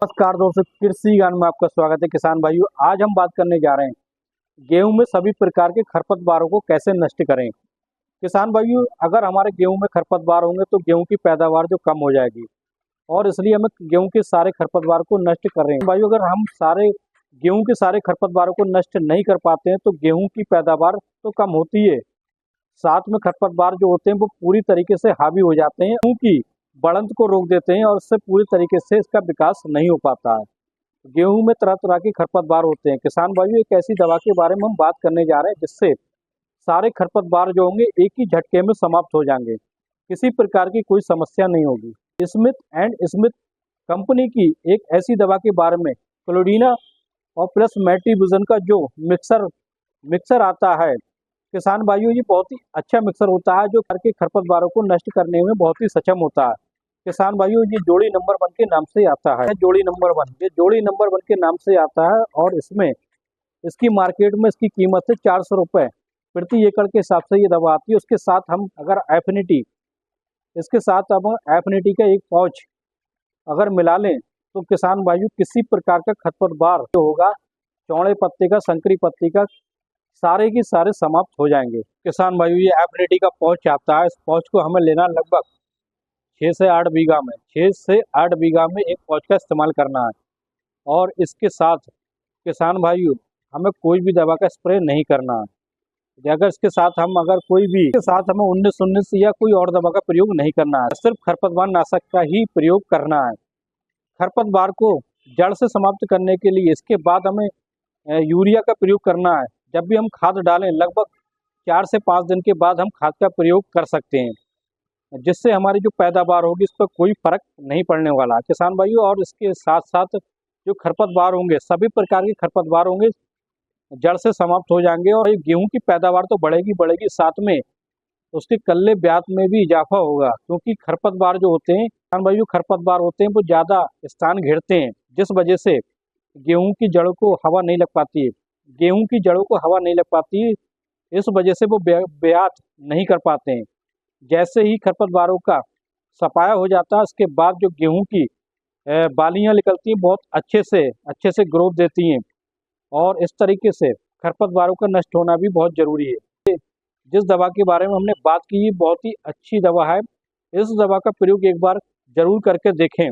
नमस्कार दोस्तों, कृषि ज्ञान में आपका स्वागत है। किसान भाइयों, आज हम बात करने जा रहे हैं गेहूं में सभी प्रकार के खरपतवारों को कैसे नष्ट करें। किसान भाइयों, अगर हमारे गेहूं में खरपतवार होंगे तो गेहूं की पैदावार जो कम हो जाएगी और इसलिए हमें गेहूं के सारे खरपतवार को नष्ट कर रहे हैं। भाइयों, अगर हम गेहूं के सारे खरपतवारों को नष्ट नहीं कर पाते हैं तो गेहूं की पैदावार तो कम होती है, साथ में खरपतवार जो होते हैं वो पूरी तरीके से हावी हो जाते हैं, क्योंकि बढ़त को रोक देते हैं और इससे पूरी तरीके से इसका विकास नहीं हो पाता है। गेहूं में तरह तरह के खरपतवार होते हैं। किसान भाइयों, एक ऐसी दवा के बारे में हम बात करने जा रहे हैं जिससे सारे खरपतवार जो होंगे एक ही झटके में समाप्त हो जाएंगे, किसी प्रकार की कोई समस्या नहीं होगी। स्मिथ एंड स्मिथ कंपनी की एक ऐसी दवा के बारे में, क्लोडीना और प्लस मेटिविजन का जो मिक्सर आता है, किसान भाइयों ये बहुत ही अच्छा मिक्सर होता है जो घर के खरपतवारों को नष्ट करने में बहुत ही सक्षम होता है। किसान भाइयों, ये जोड़ी नंबर 1 के नाम से आता है। जोड़ी नंबर 1, ये जोड़ी नंबर 1 के नाम से आता है और इसमें इसकी मार्केट में इसकी कीमत है 400 रुपये प्रति एकड़ के हिसाब से ये दवा आती है। उसके साथ हम अगर इसके साथ अब एफिनिटी का एक पाउच अगर मिला लें तो किसान भाइयों किसी प्रकार का खरपतवार जो होगा, चौड़े पत्ते का, संकरी पत्ती का, सारे के सारे समाप्त हो जाएंगे। किसान भाइयों, ये एफिनिटी का पाउच आता है। इस पाउच को हमें लेना लगभग 6 से 8 बीघा में 6 से 8 बीघा में एक पाउच का इस्तेमाल करना है। और इसके साथ किसान भाइयों हमें कोई भी दवा का स्प्रे नहीं करना है। अगर इसके साथ हम अगर कोई भी इसके साथ हमें 19-19 या कोई और दवा का प्रयोग नहीं करना है, सिर्फ खरपतवार नाशक का ही प्रयोग करना है। खरपतवार को जड़ से समाप्त करने के लिए इसके बाद हमें यूरिया का प्रयोग करना है। जब भी हम खाद डालें लगभग 4 से 5 दिन के बाद हम खाद का प्रयोग कर सकते हैं, जिससे हमारी जो पैदावार होगी इस पर कोई फर्क नहीं पड़ने वाला है किसान भाइयों। और इसके साथ साथ जो खरपतवार होंगे, सभी प्रकार के खरपतवार होंगे, जड़ से समाप्त हो जाएंगे और गेहूं की पैदावार तो बढ़ेगी, साथ में उसके कल्ले ब्यात में भी इजाफा होगा, क्योंकि खरपतवार जो होते हैं किसान भाइयों, खरपतवार होते हैं वो ज़्यादा स्थान घेरते हैं, जिस वजह से गेहूं की जड़ों को हवा नहीं लग पाती है। गेहूं की जड़ों को हवा नहीं लग पाती है, इस वजह से वो ब्यात नहीं कर पाते हैं। जैसे ही खरपतवारों का सफाया हो जाता है, उसके बाद जो गेहूं की बालियां निकलती हैं, बहुत अच्छे से ग्रोथ देती हैं और इस तरीके से खरपतवारों का नष्ट होना भी बहुत ज़रूरी है। जिस दवा के बारे में हमने बात की, बहुत ही अच्छी दवा है। इस दवा का प्रयोग एक बार जरूर करके देखें।